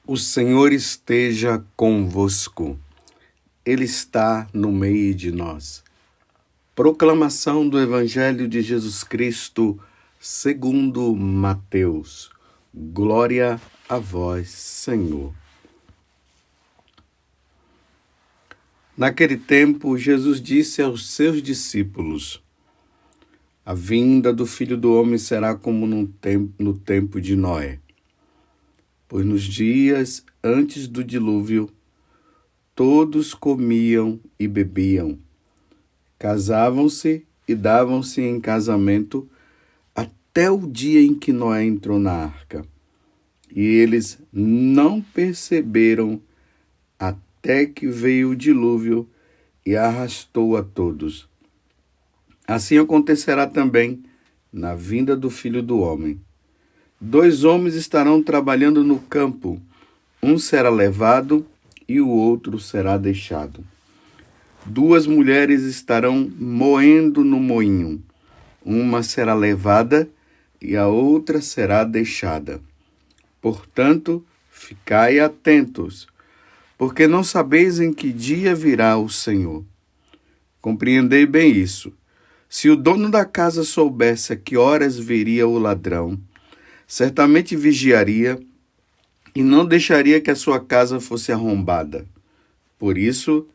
O Senhor esteja convosco. Ele está no meio de nós. Proclamação do Evangelho de Jesus Cristo, segundo Mateus. Glória a vós, Senhor. Naquele tempo, Jesus disse aos seus discípulos: A vinda do Filho do Homem será como no tempo de Noé. Pois nos dias antes do dilúvio, todos comiam e bebiam, casavam-se e davam-se em casamento até o dia em que Noé entrou na arca. E eles não perceberam até que veio o dilúvio e arrastou a todos. Assim acontecerá também na vinda do Filho do Homem. 2 homens estarão trabalhando no campo, um será levado e o outro será deixado. 2 mulheres estarão moendo no moinho, uma será levada e a outra será deixada. Portanto, ficai atentos, porque não sabeis em que dia virá o Senhor. Compreendei bem isso. Se o dono da casa soubesse a que horas viria o ladrão, certamente vigiaria e não deixaria que a sua casa fosse arrombada. Por isso,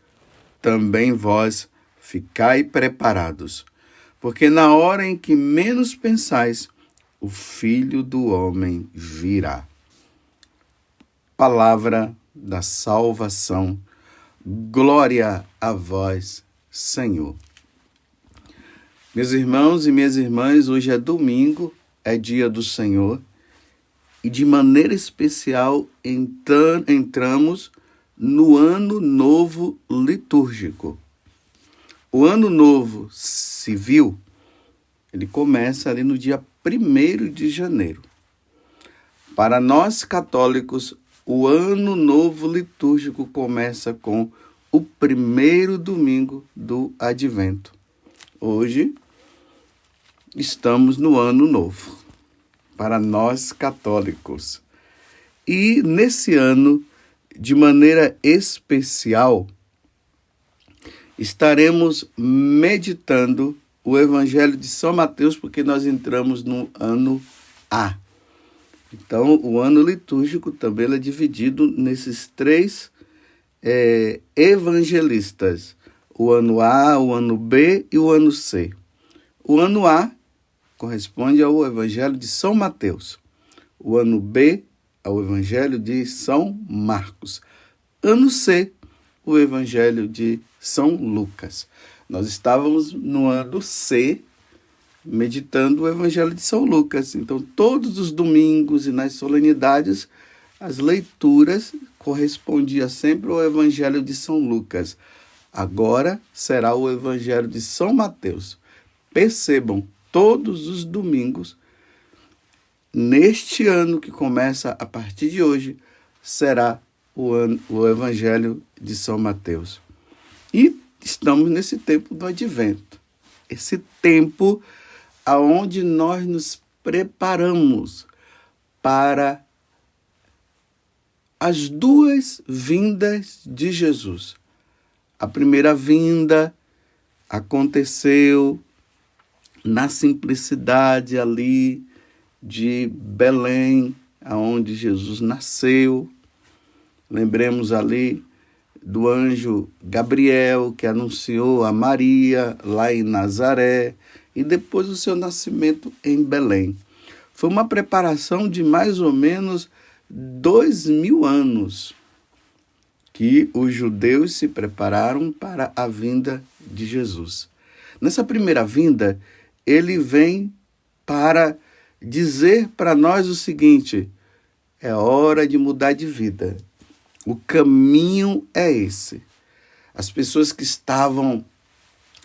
também vós ficai preparados, porque na hora em que menos pensais, o Filho do Homem virá. Palavra da salvação. Glória a vós, Senhor. Meus irmãos e minhas irmãs, hoje é domingo, é dia do Senhor, e de maneira especial entramos no Ano Novo Litúrgico. O Ano Novo Civil, ele começa ali no dia 1º de janeiro. Para nós católicos, o Ano Novo Litúrgico começa com o 1º domingo do Advento. Hoje, estamos no Ano Novo, para nós católicos. E nesse ano, de maneira especial, estaremos meditando o Evangelho de São Mateus, porque nós entramos no ano A. Então, o ano litúrgico também é dividido nesses 3 evangelistas: o ano A, o ano B e o ano C. O ano A corresponde ao Evangelho de São Mateus. O ano B, ao Evangelho de São Marcos. Ano C, o Evangelho de São Lucas. Nós estávamos no ano C, meditando o Evangelho de São Lucas. Então, todos os domingos e nas solenidades, as leituras correspondiam sempre ao Evangelho de São Lucas. Agora será o Evangelho de São Mateus. Percebam, todos os domingos, neste ano que começa a partir de hoje, será o Evangelho de São Mateus. E estamos nesse tempo do Advento. Esse tempo aonde nós nos preparamos para as 2 vindas de Jesus. A primeira vinda aconteceu na simplicidade ali de Belém, aonde Jesus nasceu. Lembremos ali do anjo Gabriel, que anunciou a Maria lá em Nazaré, e depois o seu nascimento em Belém. Foi uma preparação de mais ou menos 2000 anos que os judeus se prepararam para a vinda de Jesus. Nessa primeira vinda, ele vem para dizer para nós o seguinte: é hora de mudar de vida. O caminho é esse. As pessoas que estavam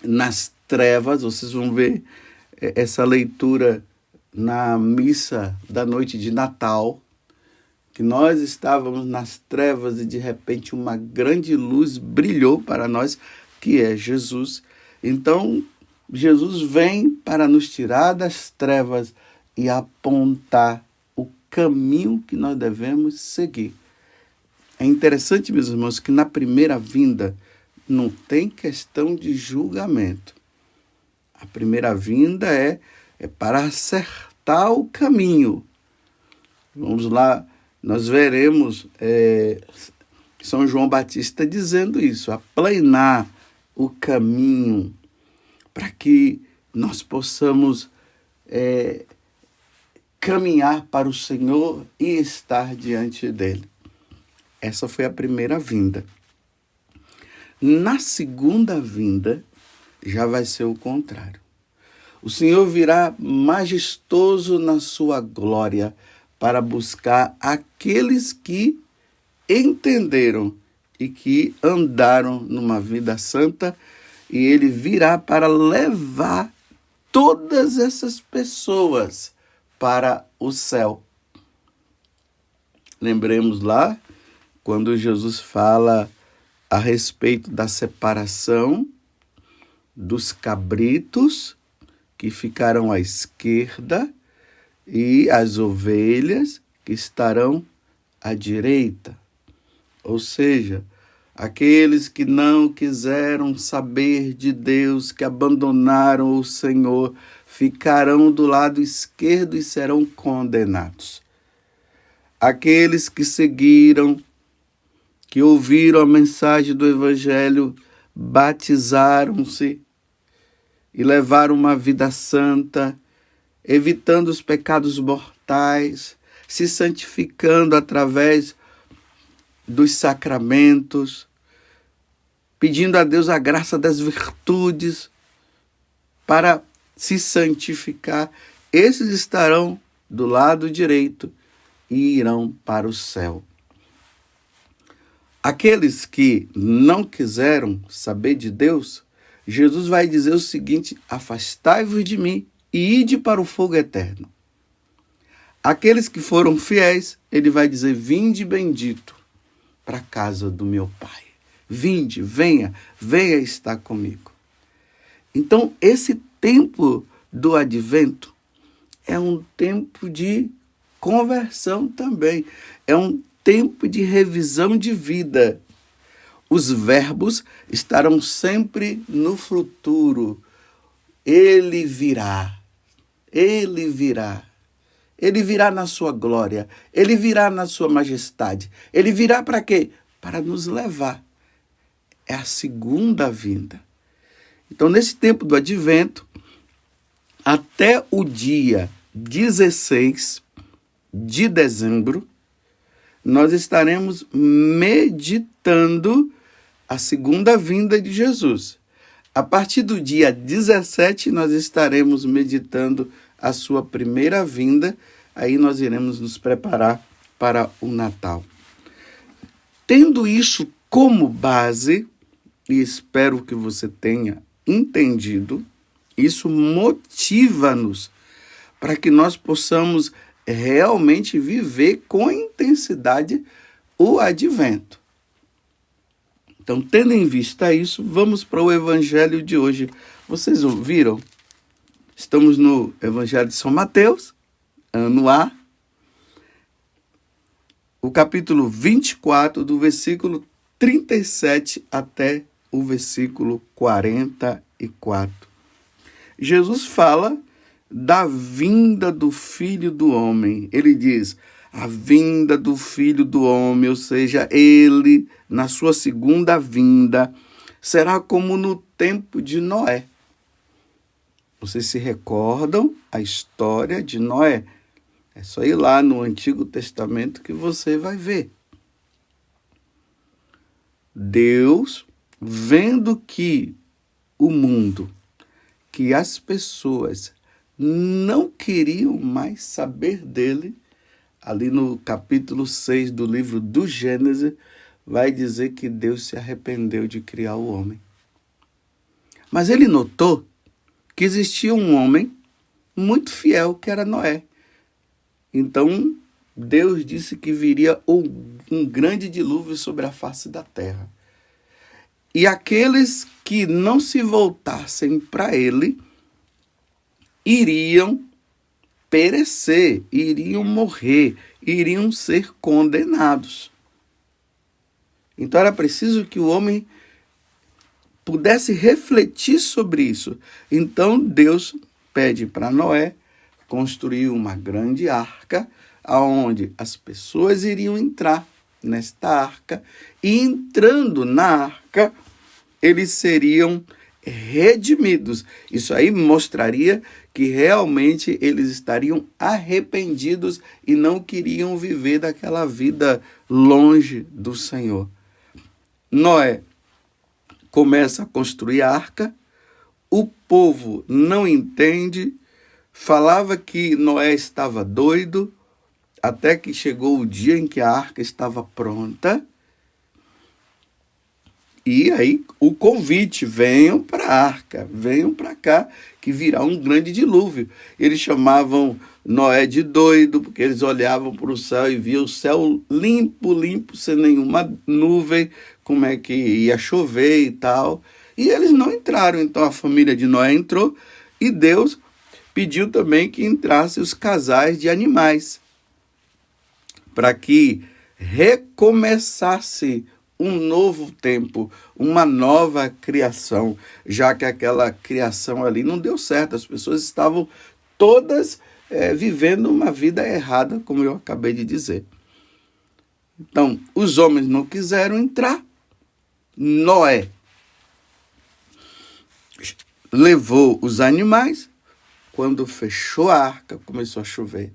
nas trevas, vocês vão ver essa leitura na missa da noite de Natal, que nós estávamos nas trevas e de repente uma grande luz brilhou para nós, que é Jesus. Então, Jesus vem para nos tirar das trevas e apontar o caminho que nós devemos seguir. É interessante, meus irmãos, que na primeira vinda não tem questão de julgamento. A primeira vinda é para acertar o caminho. Vamos lá, nós veremos São João Batista dizendo isso, aplanar o caminho para que nós possamos caminhar para o Senhor e estar diante dele. Essa foi a primeira vinda. Na segunda vinda, já vai ser o contrário. O Senhor virá majestoso na sua glória para buscar aqueles que entenderam e que andaram numa vida santa, e ele virá para levar todas essas pessoas para o céu. Lembremos lá, quando Jesus fala a respeito da separação dos cabritos que ficarão à esquerda e as ovelhas que estarão à direita. Ou seja, aqueles que não quiseram saber de Deus, que abandonaram o Senhor, ficarão do lado esquerdo e serão condenados. Aqueles que seguiram, que ouviram a mensagem do Evangelho, batizaram-se e levaram uma vida santa, evitando os pecados mortais, se santificando através dos sacramentos, pedindo a Deus a graça das virtudes para se santificar. Esses estarão do lado direito e irão para o céu. Aqueles que não quiseram saber de Deus, Jesus vai dizer o seguinte: afastai-vos de mim e ide para o fogo eterno. Aqueles que foram fiéis, ele vai dizer: vinde bendito para a casa do meu Pai. Vinde, venha estar comigo. Então, esse tempo do advento é um tempo de conversão também. É um tempo de revisão de vida. Os verbos estarão sempre no futuro. Ele virá. Ele virá. Ele virá na sua glória. Ele virá na sua majestade. Ele virá para quê? Para nos levar. É a segunda vinda. Então, nesse tempo do advento, até o dia 16 de dezembro, nós estaremos meditando a segunda vinda de Jesus. A partir do dia 17, nós estaremos meditando a sua primeira vinda. Aí nós iremos nos preparar para o Natal. Tendo isso como base, e espero que você tenha entendido, isso motiva-nos para que nós possamos realmente viver com intensidade o advento. Então, tendo em vista isso, vamos para o evangelho de hoje. Vocês ouviram? Estamos no Evangelho de São Mateus, ano A, o capítulo 24, do versículo 37 até o versículo 44. Jesus fala da vinda do Filho do Homem. Ele diz: a vinda do Filho do Homem, ou seja, ele, na sua segunda vinda, será como no tempo de Noé. Vocês se recordam a história de Noé? É só ir lá no Antigo Testamento que você vai ver. Deus, vendo que o mundo, que as pessoas não queriam mais saber dele, ali no capítulo 6 do livro do Gênesis, vai dizer que Deus se arrependeu de criar o homem. Mas ele notou que existia um homem muito fiel, que era Noé. Então, Deus disse que viria um grande dilúvio sobre a face da terra. E aqueles que não se voltassem para ele iriam perecer, iriam morrer, iriam ser condenados. Então era preciso que o homem pudesse refletir sobre isso. Então Deus pede para Noé construir uma grande arca, aonde as pessoas iriam entrar nesta arca, e entrando na arca, eles seriam redimidos. Isso aí mostraria que realmente eles estariam arrependidos e não queriam viver daquela vida longe do Senhor. Noé começa a construir a arca, o povo não entende, falava que Noé estava doido, até que chegou o dia em que a arca estava pronta. E aí o convite, venham para a arca, venham para cá, que virá um grande dilúvio. Eles chamavam Noé de doido, porque eles olhavam para o céu e viam o céu limpo, limpo, sem nenhuma nuvem, como é que ia chover e tal. E eles não entraram, então a família de Noé entrou, e Deus pediu também que entrassem os casais de animais, para que recomeçasse um novo tempo, uma nova criação, já que aquela criação ali não deu certo. As pessoas estavam todas vivendo uma vida errada, como eu acabei de dizer. Então, os homens não quiseram entrar. Noé levou os animais. Quando fechou a arca, começou a chover.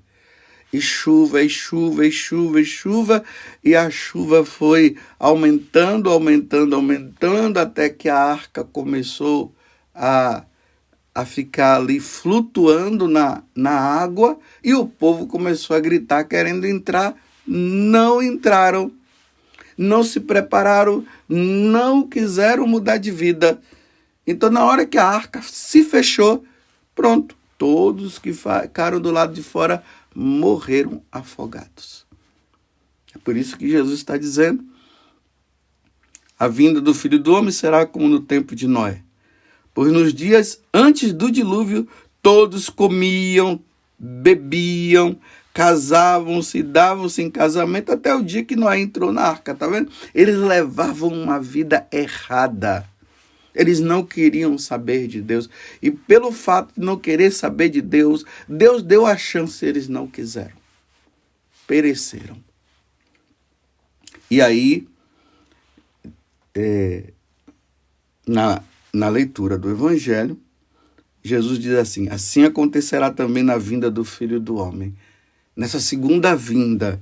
E chuva, e chuva, e chuva, e chuva, e a chuva foi aumentando, aumentando, aumentando, até que a arca começou a ficar ali flutuando na água, e o povo começou a gritar querendo entrar. Não entraram, não se prepararam, não quiseram mudar de vida. Então, na hora que a arca se fechou, pronto, todos que ficaram do lado de fora morreram afogados. É por isso que Jesus está dizendo: a vinda do Filho do Homem será como no tempo de Noé. Pois nos dias antes do dilúvio, todos comiam, bebiam, casavam-se, davam-se em casamento, até o dia que Noé entrou na arca, tá vendo? Eles levavam uma vida errada. Eles não queriam saber de Deus. E pelo fato de não querer saber de Deus, Deus deu a chance, eles não quiseram. Pereceram. E aí, na leitura do Evangelho, Jesus diz assim: assim acontecerá também na vinda do Filho do Homem. Nessa segunda vinda,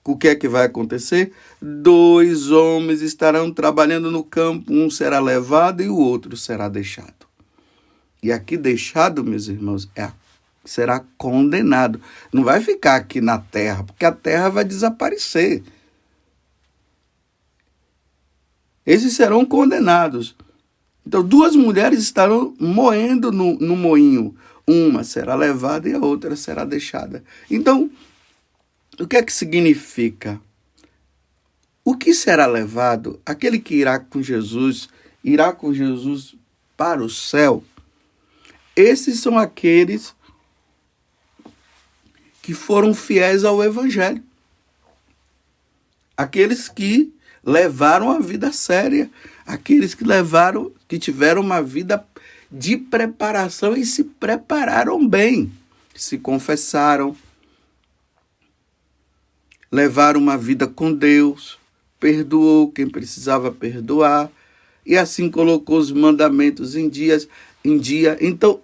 o que é que vai acontecer? 2 homens estarão trabalhando no campo, um será levado e o outro será deixado. E aqui deixado, meus irmãos, será condenado. Não vai ficar aqui na terra, porque a terra vai desaparecer. Esses serão condenados. Então, 2 mulheres estarão moendo no moinho. Uma será levada e a outra será deixada. Então, o que é que significa? O que será levado? Aquele que irá com Jesus para o céu. Esses são aqueles que foram fiéis ao Evangelho. Aqueles que levaram a vida séria. Aqueles que tiveram uma vida de preparação e se prepararam bem. Se confessaram. Levaram uma vida com Deus, perdoou quem precisava perdoar, e assim colocou os mandamentos em dia. Então,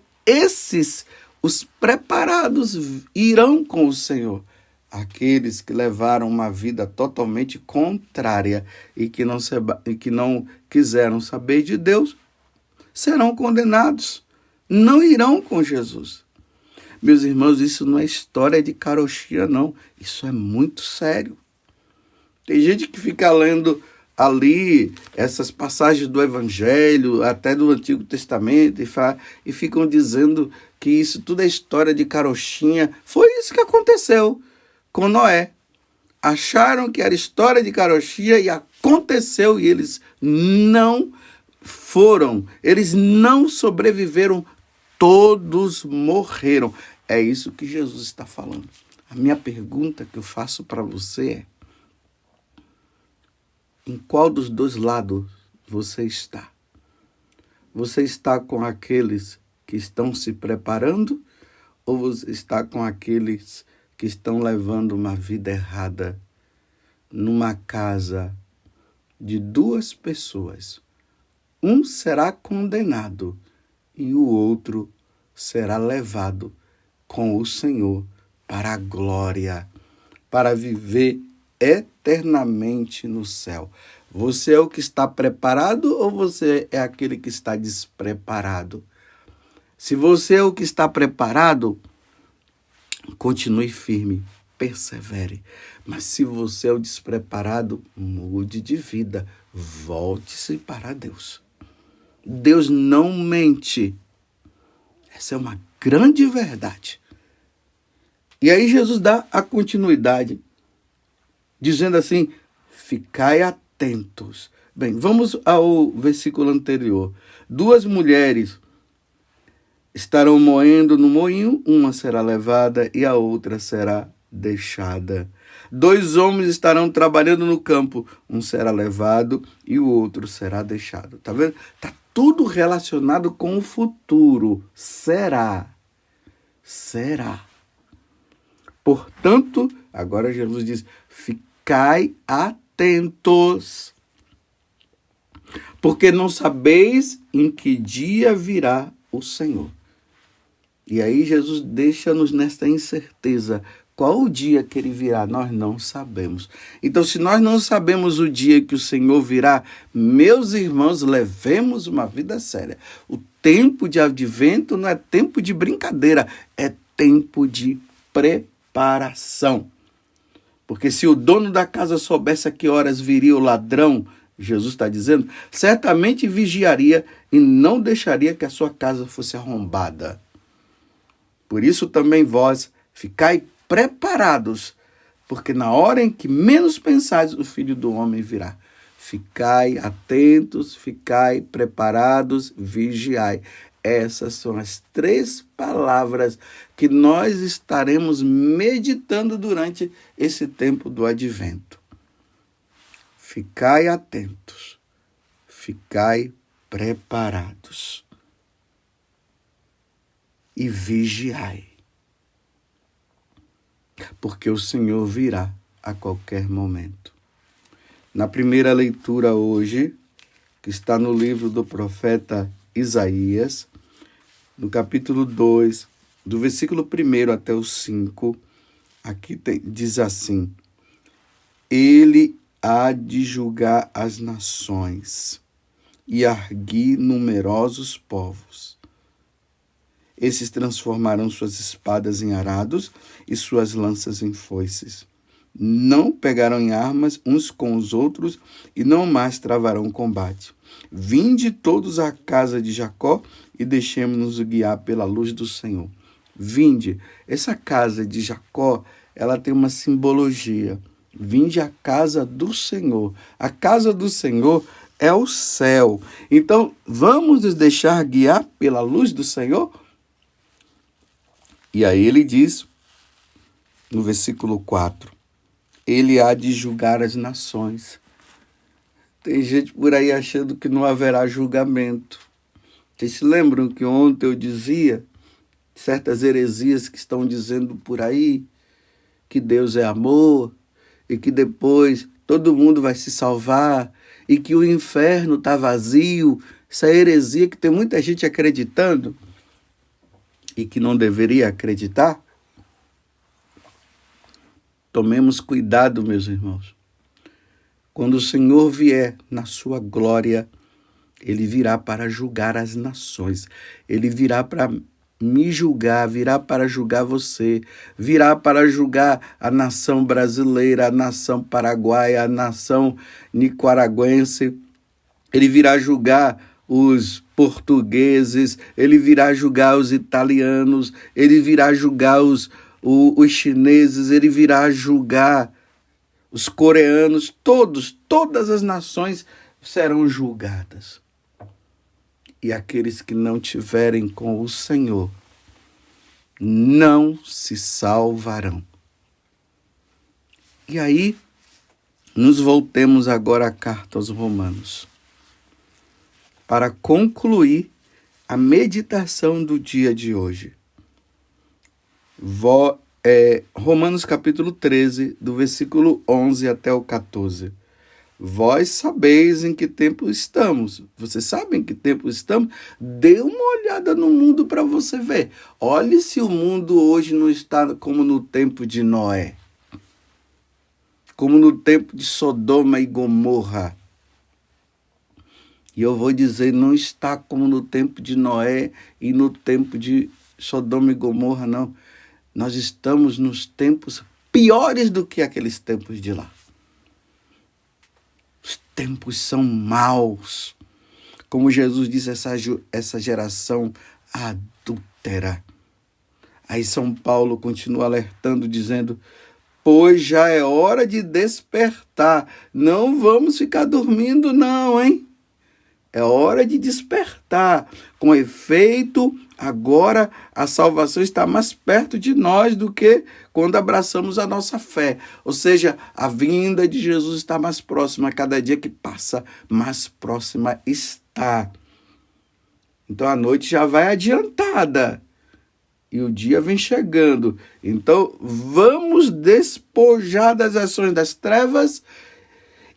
os preparados, irão com o Senhor. Aqueles que levaram uma vida totalmente contrária e que não quiseram saber de Deus, serão condenados, não irão com Jesus. Meus irmãos, isso não é história de carochinha, não. Isso é muito sério. Tem gente que fica lendo ali essas passagens do Evangelho, até do Antigo Testamento, e ficam dizendo que isso tudo é história de carochinha. Foi isso que aconteceu com Noé. Acharam que era história de carochinha e aconteceu, e eles não foram, eles não sobreviveram, todos morreram. É isso que Jesus está falando. A minha pergunta que eu faço para você é: Em qual dos dois lados você está? Você está com aqueles que estão se preparando ou você está com aqueles que estão levando uma vida errada numa casa de duas pessoas? Um será condenado e o outro será levado com o Senhor para a glória, para viver eternamente no céu. Você é o que está preparado ou você é aquele que está despreparado? Se você é o que está preparado, continue firme, persevere. Mas se você é o despreparado, mude de vida, volte-se para Deus. Deus não mente. Essa é uma grande verdade. E aí Jesus dá a continuidade, dizendo assim: ficai atentos. Bem, vamos ao versículo anterior. Duas mulheres estarão moendo no moinho, uma será levada e a outra será deixada. Dois homens estarão trabalhando no campo, um será levado e o outro será deixado. Tá vendo? Tá tudo relacionado com o futuro. Será. Portanto, agora Jesus diz: ficai atentos, porque não sabeis em que dia virá o Senhor. E aí Jesus deixa-nos nesta incerteza. Qual o dia que ele virá? Nós não sabemos. Então, se nós não sabemos o dia que o Senhor virá, meus irmãos, levemos uma vida séria. O tempo de advento não é tempo de brincadeira, é tempo de preparação. Porque se o dono da casa soubesse a que horas viria o ladrão, Jesus está dizendo, certamente vigiaria e não deixaria que a sua casa fosse arrombada. Por isso também vós ficai preparados, porque na hora em que menos pensais, o Filho do Homem virá. Ficai atentos, ficai preparados, vigiai. Essas são as 3 palavras que nós estaremos meditando durante esse tempo do advento. Ficai atentos, ficai preparados e vigiai, porque o Senhor virá a qualquer momento. Na primeira leitura hoje, que está no livro do profeta Isaías, no capítulo 2, do versículo 1 até o 5, aqui diz assim: Ele há de julgar as nações e arguir numerosos povos. Esses transformarão suas espadas em arados e suas lanças em foices. Não pegarão em armas uns com os outros e não mais travarão combate. Vinde todos à casa de Jacó e deixemos-nos guiar pela luz do Senhor. Vinde. Essa casa de Jacó, ela tem uma simbologia. Vinde à casa do Senhor. A casa do Senhor é o céu. Então, vamos nos deixar guiar pela luz do Senhor? E aí ele diz, no versículo 4, ele há de julgar as nações. Tem gente por aí achando que não haverá julgamento. Vocês se lembram que ontem eu dizia certas heresias que estão dizendo por aí que Deus é amor e que depois todo mundo vai se salvar e que o inferno está vazio? Essa heresia que tem muita gente acreditando e que não deveria acreditar. Tomemos cuidado, meus irmãos. Quando o Senhor vier na sua glória, ele virá para julgar as nações. Ele virá para me julgar, virá para julgar você, virá para julgar a nação brasileira, a nação paraguaia, a nação nicaragüense. Ele virá julgar os portugueses, ele virá julgar os italianos, ele virá julgar os chineses, ele virá julgar os coreanos, todas as nações serão julgadas. E aqueles que não tiverem com o Senhor não se salvarão. E aí, Nos voltemos agora à carta aos Romanos, para concluir a meditação do dia de hoje. Romanos capítulo 13, do versículo 11 até o 14. Vós sabeis em que tempo estamos. Vocês sabem em que tempo estamos? Dê uma olhada no mundo para você ver. Olhe se o mundo hoje não está como no tempo de Noé, como no tempo de Sodoma e Gomorra. E eu vou dizer, não está como no tempo de Noé e no tempo de Sodoma e Gomorra, não. Nós estamos nos tempos piores do que aqueles tempos de lá. Os tempos são maus. Como Jesus disse, essa geração adúltera. Aí São Paulo continua alertando, dizendo, pois já é hora de despertar. Não vamos ficar dormindo não, hein? É hora de despertar. Com efeito, agora a salvação está mais perto de nós do que quando abraçamos a nossa fé. Ou seja, a vinda de Jesus está mais próxima. Cada dia que passa, mais próxima está. Então a noite já vai adiantada e o dia vem chegando. Então vamos despojar das ações das trevas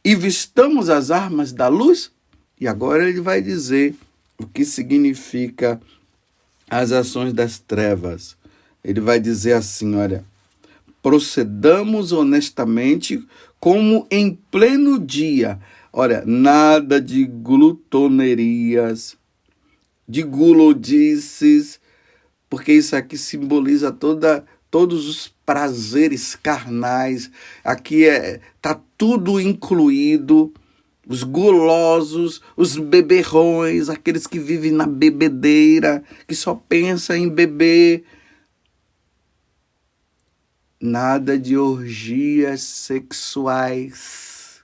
e vistamos as armas da luz. E agora ele vai dizer o que significa as ações das trevas. Ele vai dizer assim, olha, procedamos honestamente como em pleno dia. Olha, nada de glutonerias, de gulodices, porque isso aqui simboliza todos os prazeres carnais. Aqui tá tudo incluído. Os gulosos, os beberrões, aqueles que vivem na bebedeira, que só pensam em beber. Nada de orgias sexuais.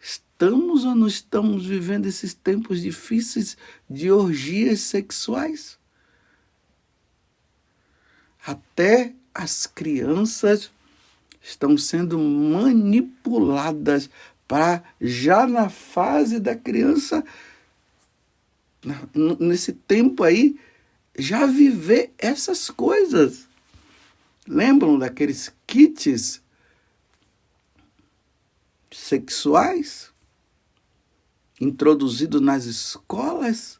Estamos ou não estamos vivendo esses tempos difíceis de orgias sexuais? Até as crianças estão sendo manipuladas para já na fase da criança, nesse tempo aí, já viver essas coisas. Lembram daqueles kits sexuais introduzidos nas escolas?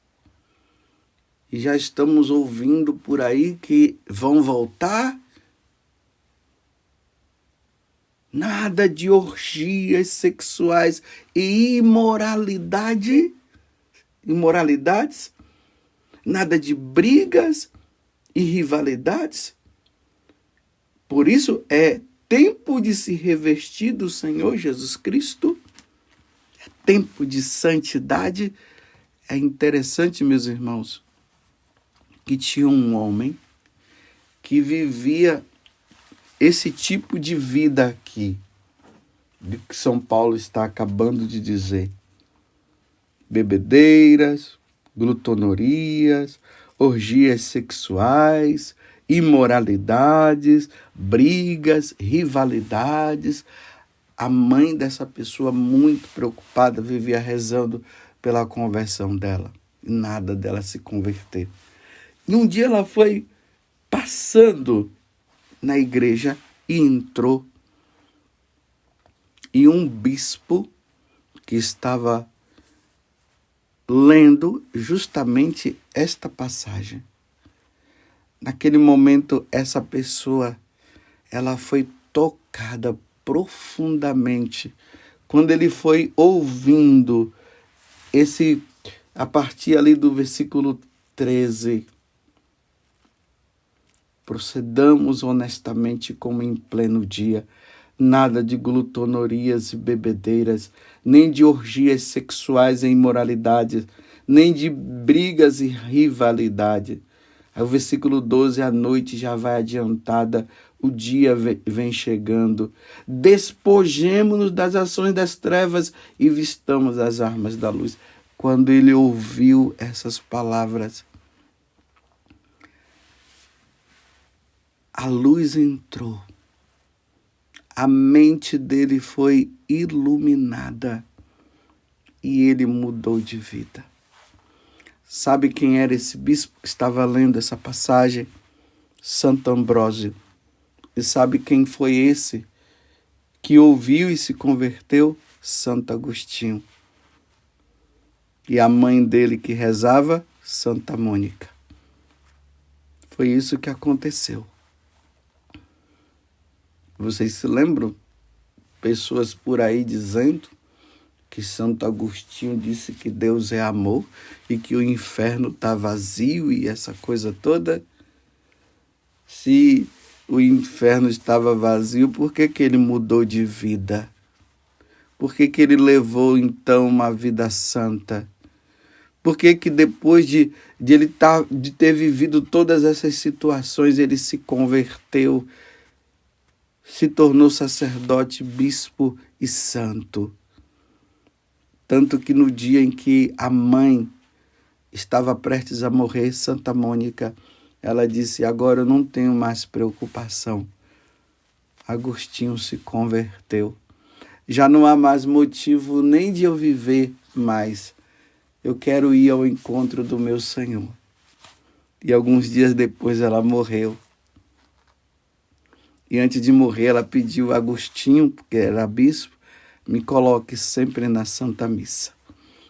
E já estamos ouvindo por aí que vão voltar. Nada de orgias sexuais e imoralidades. Nada de brigas e rivalidades. Por isso é tempo de se revestir do Senhor Jesus Cristo. É tempo de santidade. É interessante, meus irmãos, que tinha um homem que vivia esse tipo de vida aqui, de que São Paulo está acabando de dizer. Bebedeiras, glutonorias, orgias sexuais, imoralidades, brigas, rivalidades. A mãe dessa pessoa, muito preocupada, vivia rezando pela conversão dela. E nada dela se converter. E um dia ela foi passando na igreja e entrou. E um bispo que estava lendo justamente esta passagem. Naquele momento, essa pessoa, ela foi tocada profundamente quando ele foi ouvindo a partir ali do versículo 13. Procedamos honestamente como em pleno dia, nada de glutonorias e bebedeiras, nem de orgias sexuais e imoralidades, nem de brigas e rivalidade. Aí o versículo 12, a noite já vai adiantada, o dia vem chegando. Despojemo-nos das ações das trevas e vistamos as armas da luz. Quando ele ouviu essas palavras, a luz entrou, a mente dele foi iluminada e ele mudou de vida. Sabe quem era esse bispo que estava lendo essa passagem? Santo Ambrósio. E sabe quem foi esse que ouviu e se converteu? Santo Agostinho. E a mãe dele que rezava? Santa Mônica. Foi isso que aconteceu. Vocês se lembram? Pessoas por aí dizendo que Santo Agostinho disse que Deus é amor e que o inferno está vazio e essa coisa toda. Se o inferno estava vazio, por que ele mudou de vida? Por que ele levou, então, uma vida santa? Por que depois de ter vivido todas essas situações, ele se converteu, se tornou sacerdote, bispo e santo? Tanto que no dia em que a mãe estava prestes a morrer, Santa Mônica, ela disse: agora eu não tenho mais preocupação. Agostinho se converteu. Já não há mais motivo nem de eu viver mais. Eu quero ir ao encontro do meu Senhor. E alguns dias depois ela morreu. E antes de morrer ela pediu a Agostinho, que era bispo, me coloque sempre na Santa Missa.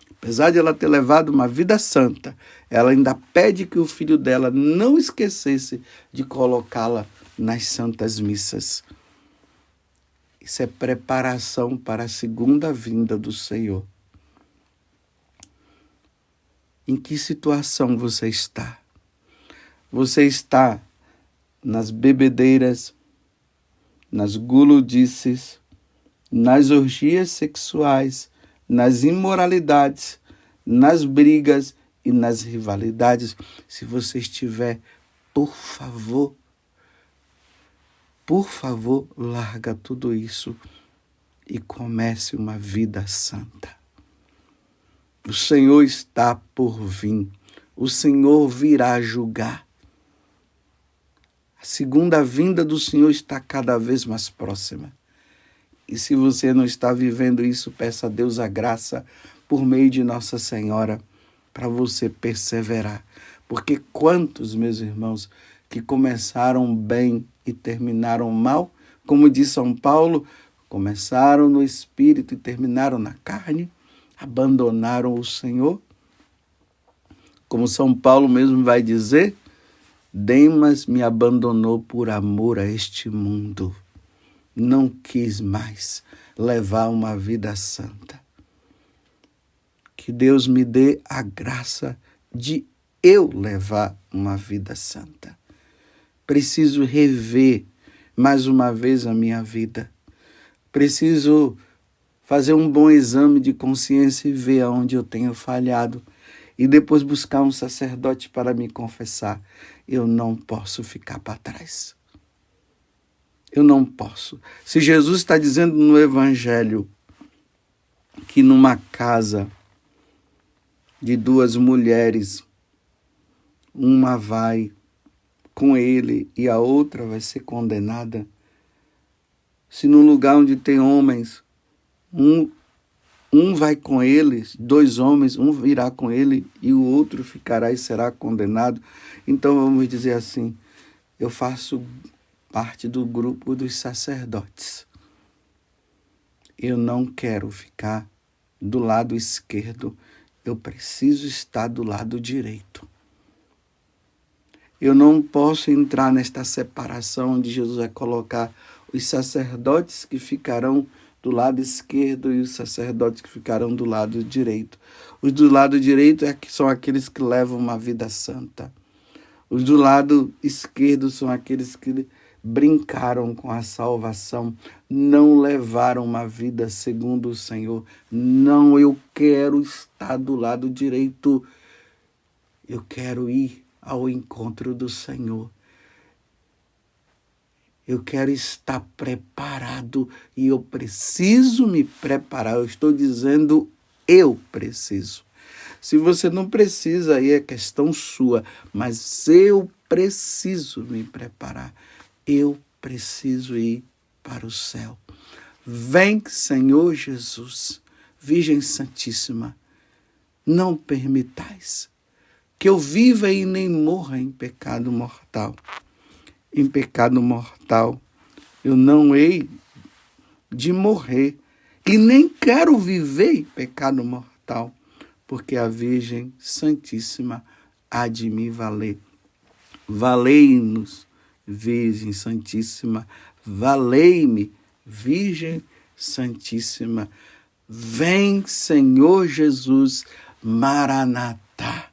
Apesar de ela ter levado uma vida santa, ela ainda pede que o filho dela não esquecesse de colocá-la nas Santas Missas. Isso é preparação para a segunda vinda do Senhor. Em que situação você está? Você está nas bebedeiras, nas guludices, nas orgias sexuais, nas imoralidades, nas brigas e nas rivalidades? Se você estiver, por favor, larga tudo isso e comece uma vida santa. O Senhor está por vir. O Senhor virá julgar. A segunda vinda do Senhor está cada vez mais próxima. E se você não está vivendo isso, peça a Deus a graça por meio de Nossa Senhora para você perseverar. Porque quantos, meus irmãos, que começaram bem e terminaram mal, como diz São Paulo, começaram no espírito e terminaram na carne, abandonaram o Senhor. Como São Paulo mesmo vai dizer, Demas me abandonou por amor a este mundo. Não quis mais levar uma vida santa. Que Deus me dê a graça de eu levar uma vida santa. Preciso rever mais uma vez a minha vida. Preciso fazer um bom exame de consciência e ver aonde eu tenho falhado. E depois buscar um sacerdote para me confessar. Eu não posso ficar para trás. Eu não posso. Se Jesus está dizendo no Evangelho que numa casa de duas mulheres, uma vai com ele e a outra vai ser condenada, se num lugar onde tem homens, um vai com eles, dois homens, um virá com ele e o outro ficará e será condenado. Então vamos dizer assim, eu faço parte do grupo dos sacerdotes. Eu não quero ficar do lado esquerdo, eu preciso estar do lado direito. Eu não posso entrar nesta separação onde Jesus vai colocar os sacerdotes que ficarão do lado esquerdo e os sacerdotes que ficarão do lado direito. Os do lado direito são aqueles que levam uma vida santa. Os do lado esquerdo são aqueles que brincaram com a salvação, não levaram uma vida segundo o Senhor. Não, eu quero estar do lado direito. Eu quero ir ao encontro do Senhor. Eu quero estar preparado e eu preciso me preparar. Eu estou dizendo, eu preciso. Se você não precisa, aí é questão sua, mas eu preciso me preparar. Eu preciso ir para o céu. Vem, Senhor Jesus, Virgem Santíssima, não permitais que eu viva e nem morra em pecado mortal. Em pecado mortal eu não hei de morrer e nem quero viver em pecado mortal, porque a Virgem Santíssima há de me valer. Valei-nos, Virgem Santíssima, valei-me, Virgem Santíssima. Vem, Senhor Jesus, Maranatá.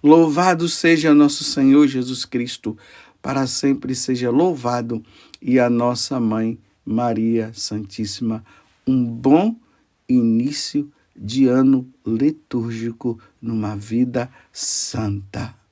Louvado seja nosso Senhor Jesus Cristo, para sempre seja louvado, e a nossa Mãe Maria Santíssima. Um bom início de ano litúrgico numa vida santa.